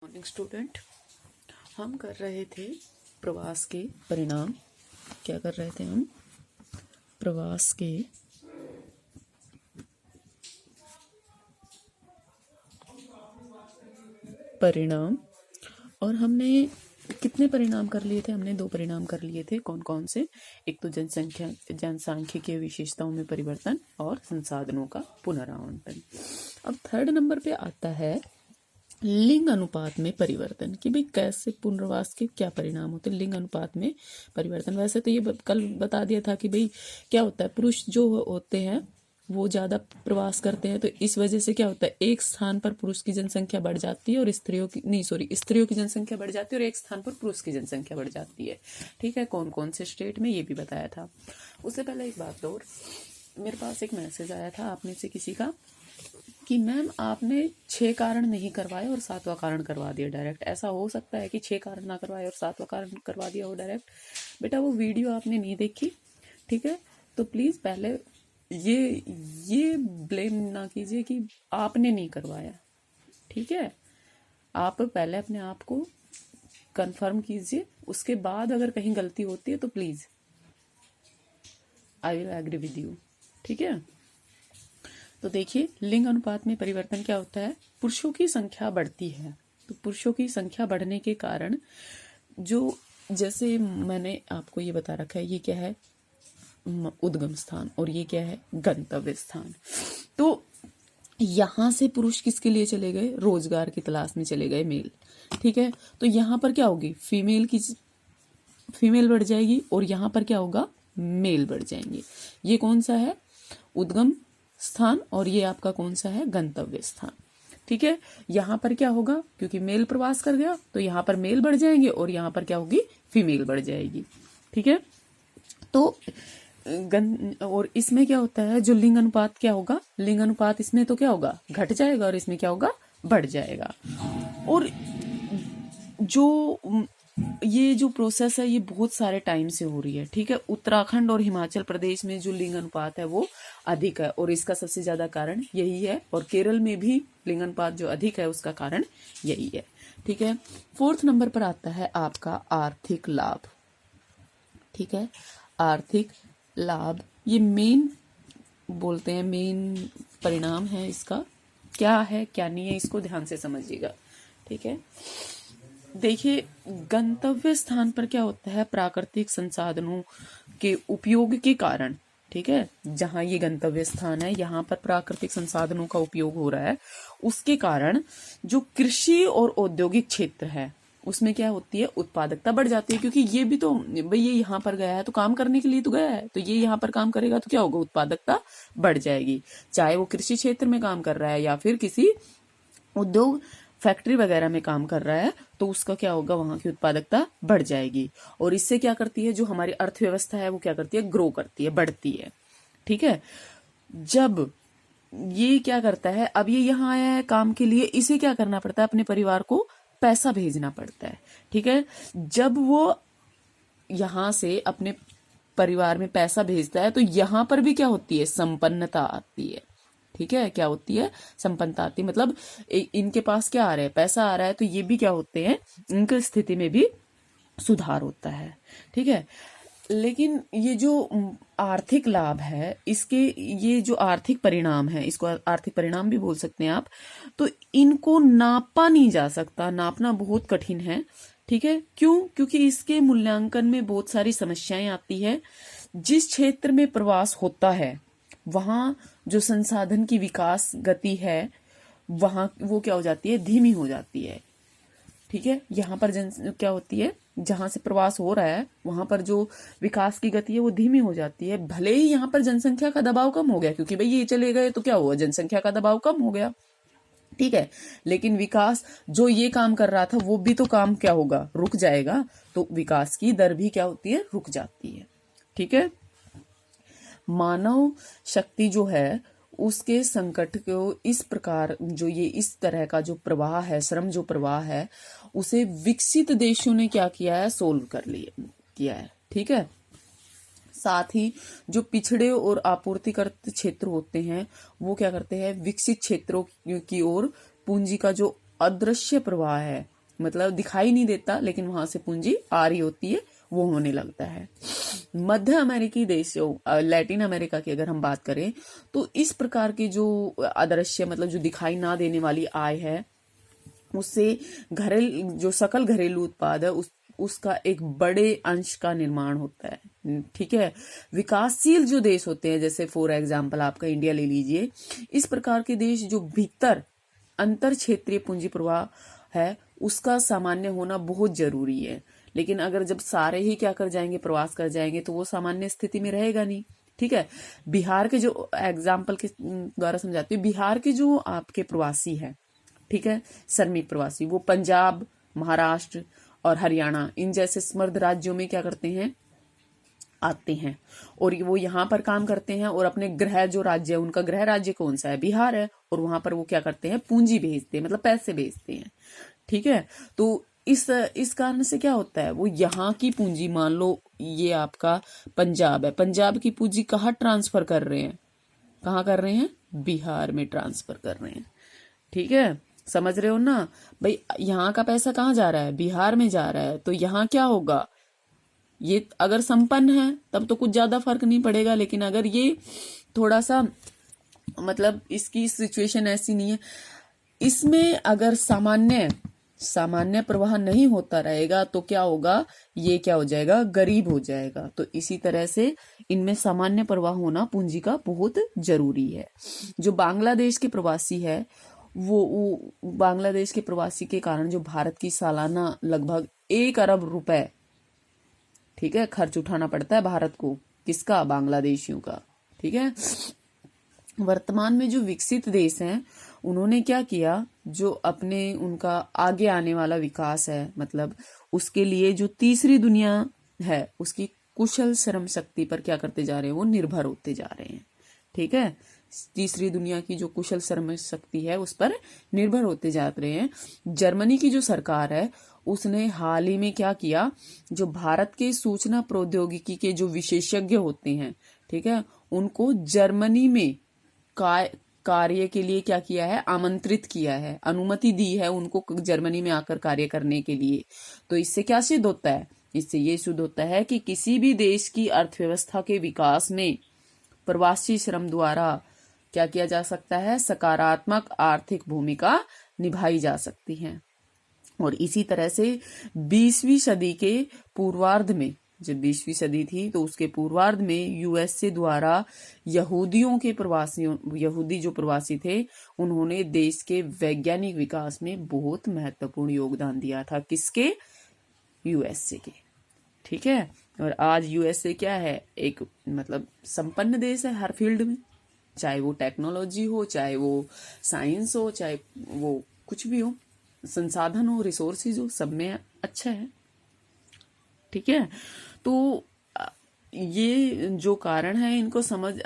Morning student, हम कर रहे थे प्रवास के परिणाम। क्या कर रहे थे हम? प्रवास के परिणाम। और हमने कितने परिणाम कर लिए थे? हमने 2 परिणाम कर लिए थे। कौन कौन से? एक तो जनसांख्यिकीय विशेषताओं में परिवर्तन और संसाधनों का पुनरावंटन। अब 3rd नंबर पे आता है लिंग अनुपात में परिवर्तन, कि भाई कैसे पुनर्वास के क्या परिणाम होते हैं लिंग अनुपात में परिवर्तन। वैसे तो ये कल बता दिया था कि भाई क्या होता है, पुरुष जो होते हैं वो ज़्यादा प्रवास करते हैं, तो इस वजह से क्या होता है, एक स्थान पर पुरुष की जनसंख्या बढ़ जाती है और स्त्रियों की जनसंख्या बढ़ जाती है और एक स्थान पर पुरुष की जनसंख्या बढ़ जाती है। ठीक है, कौन कौन से स्टेट में, ये भी बताया था। उससे पहले एक बात और, मेरे पास एक मैसेज आया था आप में से किसी का कि मैम आपने 6 कारण नहीं करवाए और 7वां कारण करवा दिया डायरेक्ट। ऐसा हो सकता है कि 6 कारण ना करवाए और 7वां कारण करवा दिया हो डायरेक्ट? बेटा वो वीडियो आपने नहीं देखी, ठीक है? तो प्लीज़ पहले ये ब्लेम ना कीजिए कि आपने नहीं करवाया, ठीक है? आप पहले अपने आप को कंफर्म कीजिए, उसके बाद अगर कहीं गलती होती है तो please I will agree with you, ठीक है? तो देखिए, लिंग अनुपात में परिवर्तन क्या होता है? पुरुषों की संख्या बढ़ती है, तो पुरुषों की संख्या बढ़ने के कारण जो, जैसे मैंने आपको ये बता रखा है, ये क्या है? उद्गम स्थान, और ये क्या है? गंतव्य स्थान। तो यहां से पुरुष किसके लिए चले गए? रोजगार की तलाश में चले गए, मेल, ठीक है? तो यहां पर क्या होगी? फीमेल बढ़ जाएगी, और यहां पर क्या होगा? मेल बढ़ जाएंगे। ये कौन सा है? उद्गम स्थान, और ये आपका कौन सा है? गंतव्य स्थान, ठीक है? यहां पर क्या होगा? क्योंकि मेल प्रवास कर गया तो यहां पर मेल बढ़ जाएंगे, और यहां पर क्या होगी? फीमेल बढ़ जाएगी, ठीक है? तो और इसमें क्या होता है, जो लिंग अनुपात क्या होगा? लिंग अनुपात इसमें तो क्या होगा? घट जाएगा, और इसमें क्या होगा? बढ़ जाएगा। और जो ये जो प्रोसेस है, ये बहुत सारे टाइम से हो रही है, ठीक है? उत्तराखंड और हिमाचल प्रदेश में जो लिंग अनुपात है वो अधिक है, और इसका सबसे ज्यादा कारण यही है। और केरल में भी लिंग अनुपात जो अधिक है उसका कारण यही है, ठीक है? 4th नंबर पर आता है आपका आर्थिक लाभ, ठीक है? आर्थिक लाभ, ये मेन बोलते हैं, मेन परिणाम है इसका। क्या है क्या नहीं है, इसको ध्यान से समझिएगा, ठीक है? देखिए, गंतव्य स्थान पर क्या होता है? प्राकृतिक संसाधनों के उपयोग के कारण, ठीक है? जहां ये गंतव्य स्थान है, यहाँ पर प्राकृतिक संसाधनों का उपयोग हो रहा है, उसके कारण जो कृषि और औद्योगिक क्षेत्र है उसमें क्या होती है? उत्पादकता बढ़ जाती है। क्योंकि ये भी तो भाई, ये यहाँ पर गया है तो काम करने के लिए तो गया है, तो ये यहाँ पर काम करेगा तो क्या होगा? उत्पादकता बढ़ जाएगी। चाहे वो कृषि क्षेत्र में काम कर रहा है या फिर किसी उद्योग फैक्ट्री वगैरह में काम कर रहा है, तो उसका क्या होगा? वहां की उत्पादकता बढ़ जाएगी। और इससे क्या करती है? जो हमारी अर्थव्यवस्था है वो क्या करती है? ग्रो करती है, बढ़ती है, ठीक है? जब ये क्या करता है, अब ये यहाँ आया है काम के लिए, इसे क्या करना पड़ता है? अपने परिवार को पैसा भेजना पड़ता है, ठीक है? जब वो यहां से अपने परिवार में पैसा भेजता है तो यहां पर भी क्या होती है? संपन्नता आती है, ठीक है? क्या होती है? संपन्नता आती है। मतलब इनके पास क्या आ रहा है? पैसा आ रहा है, तो ये भी क्या होते हैं? इनकी स्थिति में भी सुधार होता है, ठीक है? लेकिन ये जो आर्थिक लाभ है, इसके ये जो आर्थिक परिणाम है, इसको आर्थिक परिणाम भी बोल सकते हैं आप, तो इनको नापा नहीं जा सकता, नापना बहुत कठिन है, ठीक है? क्यों? क्योंकि इसके मूल्यांकन में बहुत सारी समस्याएं आती है। जिस क्षेत्र में प्रवास होता है वहां जो संसाधन की विकास गति है, वहां वो क्या हो जाती है? धीमी हो जाती है, ठीक है? यहाँ पर क्या होती है? जहां से प्रवास हो रहा है वहां पर जो विकास की गति है वो धीमी हो जाती है। भले ही यहाँ पर जनसंख्या का दबाव कम हो गया, क्योंकि भाई ये चले गए तो क्या हुआ? जनसंख्या का दबाव कम हो गया, ठीक है? लेकिन विकास जो ये काम कर रहा था वो भी तो काम क्या होगा? रुक जाएगा। तो विकास की दर भी क्या होती है? रुक जाती है, ठीक है? मानव शक्ति जो है उसके संकट को इस प्रकार, जो ये इस तरह का जो प्रवाह है, श्रम जो प्रवाह है, उसे विकसित देशों ने क्या किया है? सोल्व किया है, ठीक है? साथ ही जो पिछड़े और आपूर्तिकर्ता क्षेत्र होते हैं वो क्या करते हैं? विकसित क्षेत्रों की ओर पूंजी का जो अदृश्य प्रवाह है, मतलब दिखाई नहीं देता लेकिन वहां से पूंजी आ रही होती है, वो होने लगता है। मध्य अमेरिकी देशों, लैटिन अमेरिका की अगर हम बात करें तो इस प्रकार की जो अदृश्य मतलब जो दिखाई ना देने वाली आय है, उससे जो सकल घरेलू उत्पाद है उसका एक बड़े अंश का निर्माण होता है। ठीक है, विकासशील जो देश होते हैं, जैसे फॉर एग्जांपल आपका इंडिया ले लीजिए, इस प्रकार के देश जो भीतर अंतर क्षेत्रीय पूंजी प्रवाह है उसका सामान्य होना बहुत जरूरी है। लेकिन अगर जब सारे ही क्या कर जाएंगे, प्रवास कर जाएंगे, तो वो सामान्य स्थिति में रहेगा नहीं। ठीक है, बिहार के जो एग्जाम्पल के द्वारा समझाती हूँ, बिहार के जो आपके प्रवासी है, ठीक है, श्रमिक प्रवासी, वो पंजाब, महाराष्ट्र और हरियाणा इन जैसे समृद्ध राज्यों में क्या करते हैं, आते हैं और वो यहाँ पर काम करते हैं और अपने गृह जो राज्य है, उनका गृह राज्य कौन सा है, बिहार है, और वहां पर वो क्या करते हैं, पूंजी भेजते हैं, मतलब पैसे भेजते हैं। ठीक है, तो इस कारण से क्या होता है, वो यहाँ की पूंजी, मान लो ये आपका पंजाब है, पंजाब की पूंजी कहाँ ट्रांसफर कर रहे हैं, कहाँ कर रहे हैं, बिहार में ट्रांसफर कर रहे हैं। ठीक है, समझ रहे हो ना भाई, यहाँ का पैसा कहाँ जा रहा है, बिहार में जा रहा है, तो यहाँ क्या होगा, ये अगर संपन्न है तब तो कुछ ज्यादा फर्क नहीं पड़ेगा, लेकिन अगर ये थोड़ा सा मतलब इसकी सिचुएशन ऐसी नहीं है, इसमें अगर सामान्य प्रवाह नहीं होता रहेगा तो क्या होगा, ये क्या हो जाएगा, गरीब हो जाएगा। तो इसी तरह से इनमें सामान्य प्रवाह होना पूंजी का बहुत जरूरी है। जो बांग्लादेश के प्रवासी है, वो बांग्लादेश के प्रवासी के कारण जो भारत की सालाना लगभग 1 अरब रुपए, ठीक है, खर्च उठाना पड़ता है भारत को, किसका, बांग्लादेशियों का। ठीक है, वर्तमान में जो विकसित देश हैं उन्होंने क्या किया, जो अपने उनका आगे आने वाला विकास है, मतलब उसके लिए जो तीसरी दुनिया है उसकी कुशल श्रम शक्ति पर क्या करते जा रहे हैं, वो निर्भर होते जा रहे हैं। ठीक है, तीसरी दुनिया की जो कुशल श्रम शक्ति है उस पर निर्भर होते जा रहे हैं। जर्मनी की जो सरकार है उसने हाल ही में क्या किया, जो भारत के सूचना प्रौद्योगिकी के जो विशेषज्ञ होते हैं, ठीक है, उनको जर्मनी में कार्य के लिए क्या किया है, आमंत्रित किया है, अनुमति दी है उनको जर्मनी में आकर कार्य करने के लिए। तो इससे क्या सिद्ध होता है, इससे ये सिद्ध होता है कि किसी भी देश की अर्थव्यवस्था के विकास में प्रवासी श्रम द्वारा क्या किया जा सकता है, सकारात्मक आर्थिक भूमिका निभाई जा सकती है। और इसी तरह से 20वीं सदी के पूर्वार्ध में, जब 20वीं सदी थी तो उसके पूर्वार्ध में यूएसए द्वारा यहूदी जो प्रवासी थे, उन्होंने देश के वैज्ञानिक विकास में बहुत महत्वपूर्ण योगदान दिया था। किसके, यूएसए के। ठीक है, और आज यूएसए क्या है, एक मतलब संपन्न देश है हर फील्ड में, चाहे वो टेक्नोलॉजी हो, चाहे वो साइंस हो, चाहे वो कुछ भी हो, संसाधन हो, रिसोर्सेज हो, सब में अच्छा है। ठीक है, तो ये जो कारण है इनको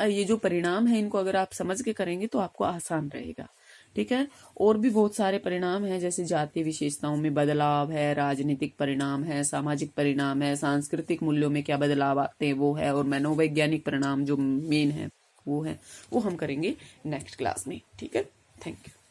ये जो परिणाम है इनको अगर आप समझ के करेंगे तो आपको आसान रहेगा। ठीक है, और भी बहुत सारे परिणाम हैं, जैसे जातीय विशेषताओं में बदलाव है, राजनीतिक परिणाम है, सामाजिक परिणाम है, सांस्कृतिक मूल्यों में क्या बदलाव आते हैं वो है, और मनोवैज्ञानिक परिणाम जो मेन है वो है, वो हम करेंगे नेक्स्ट क्लास में। ठीक है, थैंक यू।